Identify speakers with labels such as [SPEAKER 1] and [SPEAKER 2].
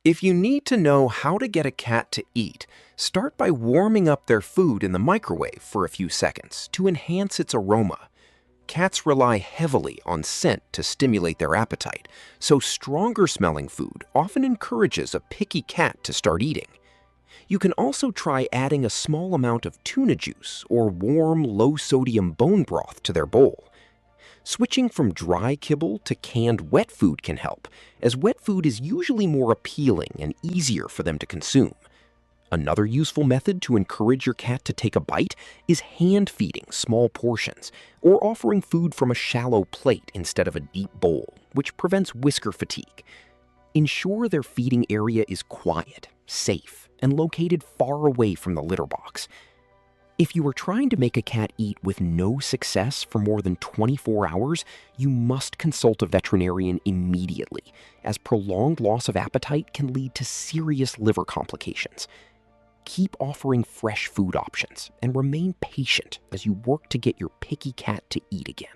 [SPEAKER 1] If you need to know how to get a cat to eat, start by warming up their food in the microwave for a few seconds to enhance its aroma. Cats rely heavily on scent to stimulate their appetite, so stronger smelling food often encourages a picky cat to start eating. You can also try adding a small amount of tuna juice or warm, low-sodium bone broth to their bowl. Switching from dry kibble to canned wet food can help, as wet food is usually more appealing and easier for them to consume. Another useful method to encourage your cat to take a bite is hand feeding small portions, or offering food from a shallow plate instead of a deep bowl, which prevents whisker fatigue. Ensure their feeding area is quiet, safe, and located far away from the litter box. If you are trying to make a cat eat with no success for more than 24 hours, you must consult a veterinarian immediately, as prolonged loss of appetite can lead to serious liver complications. Keep offering fresh food options and remain patient as you work to get your picky cat to eat again.